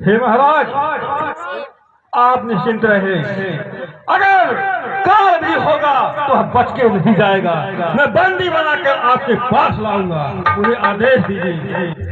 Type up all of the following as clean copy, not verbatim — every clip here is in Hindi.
हे महाराज, आप निश्चिंत रहे। अगर काल भी होगा तो बच के नहीं जाएगा। मैं बंदी बनाकर आपके पास लाऊंगा। मुझे आदेश दीजिए।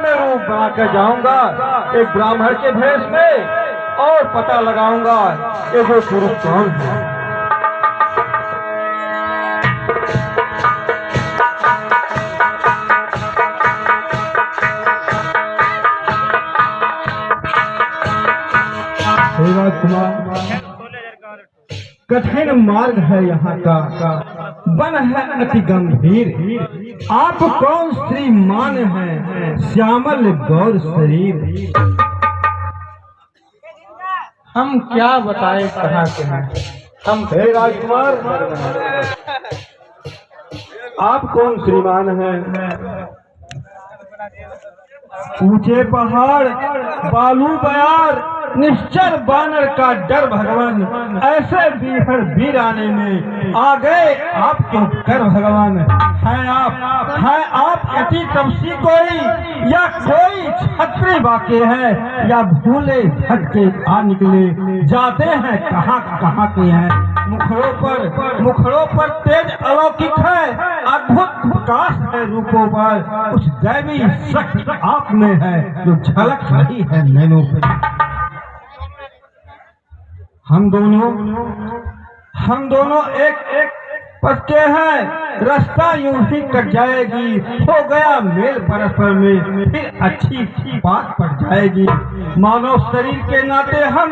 मैं रूप बनाकर जाऊंगा एक ब्राह्मण के भेष में और पता लगाऊंगा कि वो पुरुष कौन है। हे राजकुमार, कठिन मार्ग है यहाँ का, वन है अति गंभीर। आप कौन श्रीमान है, श्यामल गौर शरीर। हम क्या बताएं कहाँ के हैं हम। हे राजकुमार, आप कौन श्रीमान हैं। ऊंचे पहाड़, बालू बयार, निश्चर बानर का डर भगवान। ऐसे बीहड़ वीराने में आ गए आप क्यों कर भगवान। हैं आप अति तपसी कोई, या कोई छत्री बाके है, या भूले भटके आ निकले। जाते हैं कहाँ के हैं। मुखड़ों पर तेज अलौकिक है, अद्भुत प्रकाश है रूपों पर। कुछ दैवी शक्ति आप में है जो झलक रही है नैनों पे। हम दोनों एक पद के हैं, रास्ता यूं ही कट जाएगी। हो गया मेल परस्पर में, फिर अच्छी बात पड़ जाएगी। मानव शरीर के नाते हम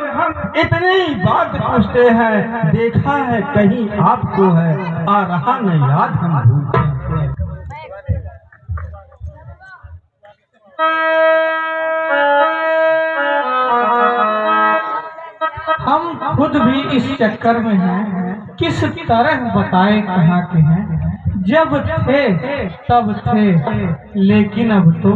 इतनी बात पूछते हैं, देखा है कहीं आपको है, आ रहा न याद हम भूलते हैं। हम खुद भी इस चक्कर में हैं, किस तरह बताए कहाँ के हैं। जब थे तब थे, लेकिन अब तो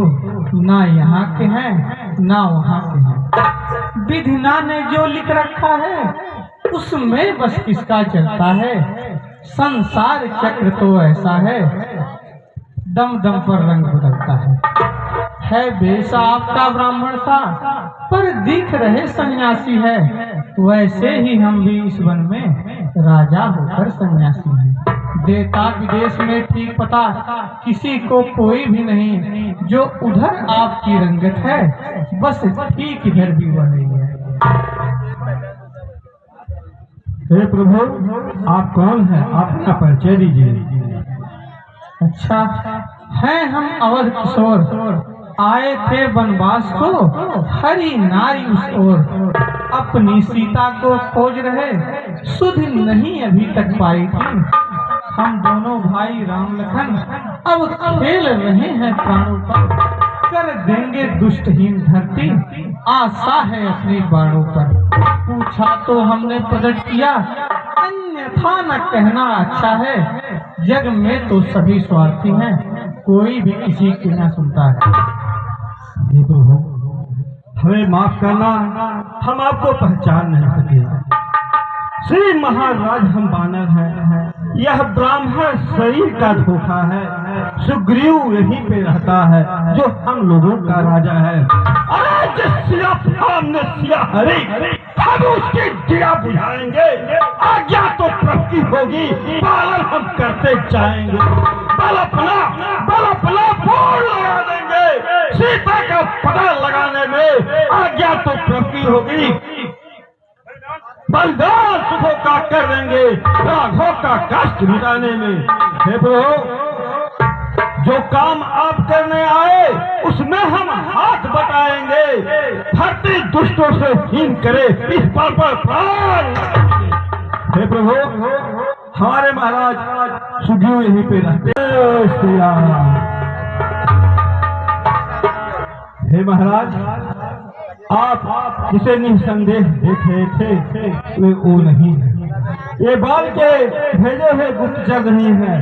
ना यहाँ के हैं ना वहाँ के हैं। विधिना ने जो लिख रखा है उसमें बस किसका चलता है। संसार चक्र तो ऐसा है, दम दम पर रंग बदलता है बेशा आपका ब्राह्मण सा, पर दिख रहे सन्यासी है। वैसे ही हम भी इस वन में राजा होकर सन्यासी हैं। देता विदेश में ठीक पता किसी को कोई भी नहीं, जो उधर आपकी रंगत है बस ठीक इधर भी वह नहीं है। हे प्रभु, आप कौन हैं, आपका परिचय दीजिए। अच्छा, हैं हम अवध किशोर, आए थे वनवास को हरी नारी उस ओर। अपनी सीता को खोज रहे, सुध नहीं अभी तक पाई थी। हम दोनों भाई राम लखन अब खेल रहे हैं प्राणों पर। कर देंगे दुष्टहीन धरती, आशा है अपने बाणों पर। पूछा तो हमने प्रकट किया, अन्यथा न कहना अच्छा है। जग में तो सभी स्वार्थी हैं, कोई भी किसी की न सुनता है। हे प्रभु, हमें माफ करना, हम आपको पहचान नहीं सके। श्री महाराज हम बानर हैं, यह ब्राह्मण शरीर का धोखा है। सुग्रीव यहीं पे रहता है जो हम लोगों का राजा है। आज सिया सामने सिया हरे, हम उसकी दिया बुझाएंगे। आज्ञा तो प्रभु की होगी, पालन हम करते जाएंगे। बल अपना बोल लगा देंगे। सीता का पता लगाने में आज्ञा तो प्रभु की होगी। बलिदान सुखों का कर देंगे, राघव का कष्ट मिटाने में। हे प्रभु, जो काम आप करने आए उसमें हम हाथ बटाएंगे। धरती दुष्टों से हीन करे इस पर प्राण। हे प्रभु, हमारे महाराज सुखियों यहीं पे रहते। श्री राम। हे महाराज, आप जिसे निसंदेह देख रहे थे वे वो नहीं है। ये बाल के भेजे हुए गुप्तचर नहीं है।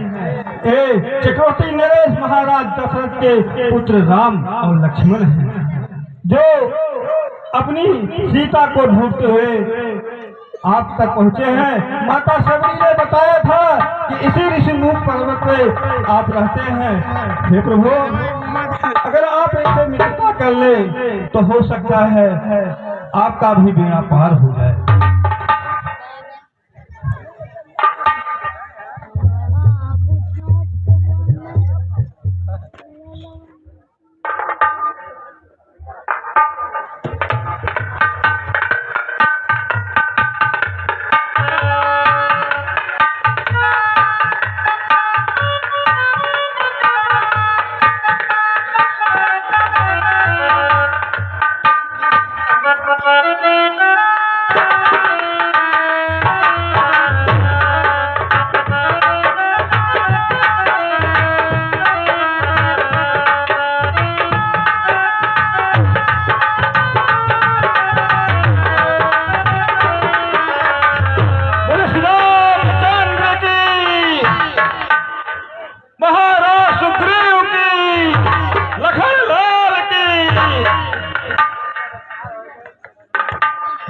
ये चक्रवर्ती नरेश महाराज दशरथ के पुत्र राम और लक्ष्मण हैं, जो अपनी सीता को ढूंढते हुए आप तक पहुंचे हैं। माता सबरी ने बताया था कि इसी ऋषिमुख पर्वत पे आप रहते हैं। हे प्रभु, अगर आप इसे मित्रता कर ले तो हो सकता है आपका भी बेड़ा पार हो जाए।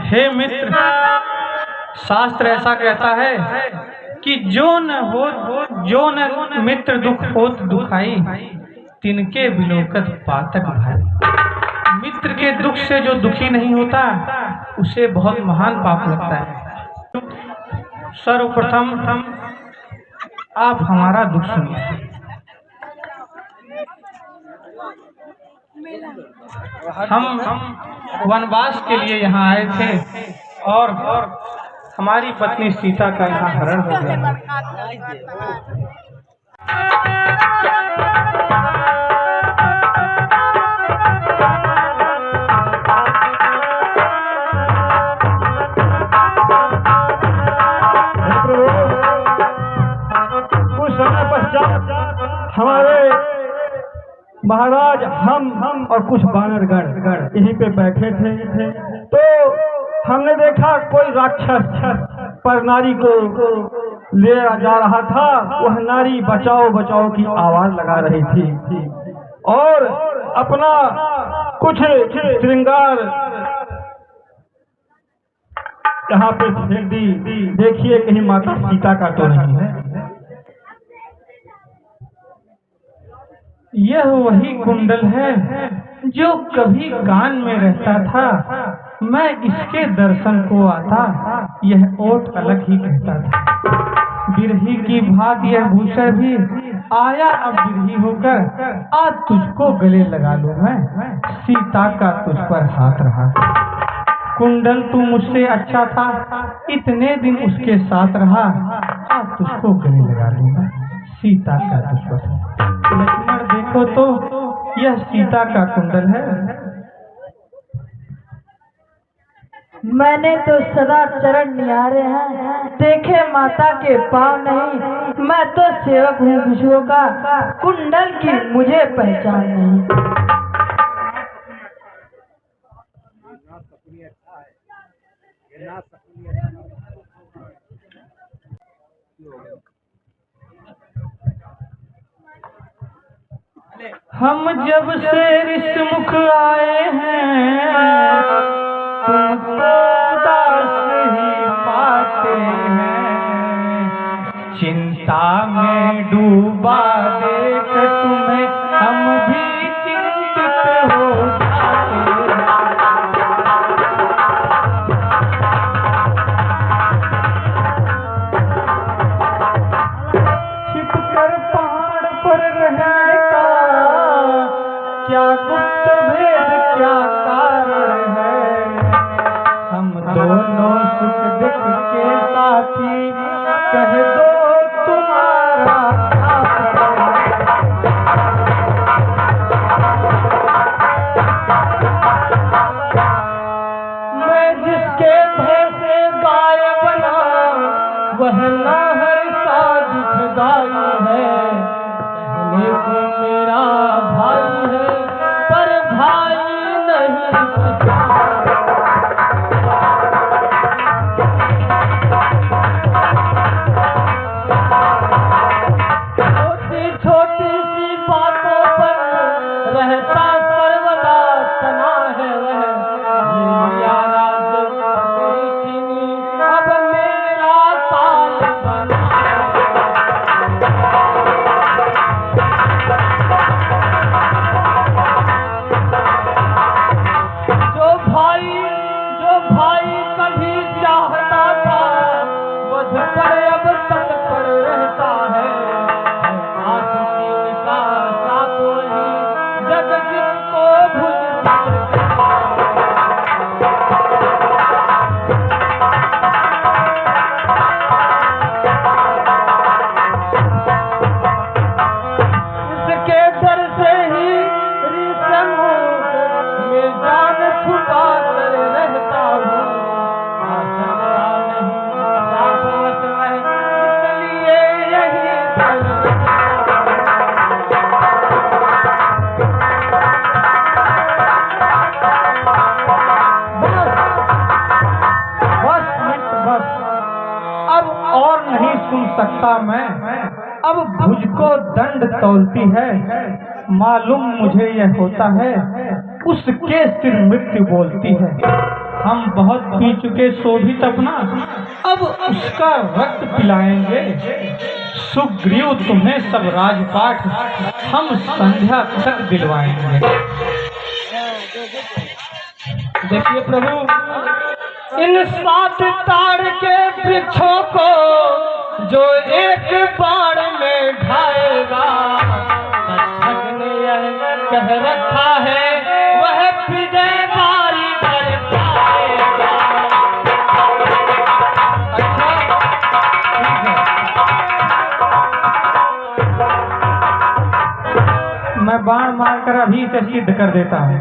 हे मित्र, शास्त्र ऐसा कहता है कि जो न मित्र दुख होत दुखाई, तिनके बिलोकत पातक भाई। मित्र के दुख से जो दुखी नहीं होता उसे बहुत महान पाप लगता है। सर्वप्रथम आप हमारा दुख सुनिए। हम वनवास के लिए यहाँ आए थे और हमारी पत्नी सीता का यहाँ हरण हो गया। कुछ समय पश्चात हमारे महाराज हम और कुछ बानरगण यहीं पे बैठे थे, तो हमने देखा कोई राक्षस पर नारी को ले जा रहा था। वह नारी बचाओ बचाओ की आवाज लगा रही थी और अपना कुछ श्रृंगार यहाँ पे फेंक दी। देखिए कहीं माता सीता का तो नहीं है। यह वही कुंडल है जो कभी कान में रहता था। मैं इसके दर्शन को आता, यह ओठ अलग ही कहता था। बिरही की भात यह भूषण भी आया अब बिरही होकर, आज तुझको गले लगा लूं मैं, सीता का तुझ पर हाथ रहा। कुंडल तू मुझसे अच्छा था, इतने दिन उसके साथ रहा, आज तुझको गले लगा लूंगा, सीता का तुझ पर। लक्ष्मण देखो तो यह सीता का कुंडल है। मैंने तो सदा चरण निहारे हैं, देखे माता के पाँव नहीं। मैं तो सेवक हूँ विष्णु का, कुंडल की मुझे पहचान नहीं। हम जब से ऋषिमुख आए हैं, तुमको दास ही पाते हैं। चिंता में डूबा देख तुम्हें हम भी चिंतित हो जाते हैं। छिप कर पहाड़ पर रहने का क्या गुप्त भेद क्या कारण है। हम दोनों सुख दुख के साथी, कह दो तुम्हारा सकता मैं, अब भुज को दंड तौलती है। मालूम मुझे यह होता है, उसके सिर मृत्यु बोलती है। हम बहुत पी चुके शोभित अपना, अब उसका रक्त पिलाएंगे। सुग्रीव तुम्हें सब राजपाठ हम संध्या तक दिलवाएंगे। देखिए प्रभु, इन 7 ताड़ के वृक्षों को जो एक बाण में ढाएगा, तक्षक ने यह कह रखा है वह विजय बारी कर पाएगा। अच्छा, मैं बाण मारकर अभी से सिद्ध कर देता हूँ।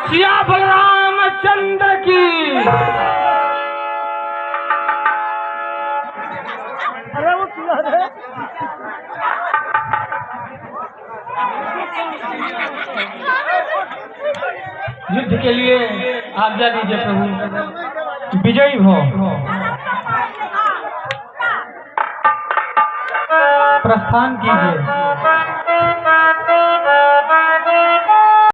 सिया बलराम चंद्र की। युद्ध के लिए आज्ञा दीजिए प्रभु। विजयी हो। प्रस्थान कीजिए।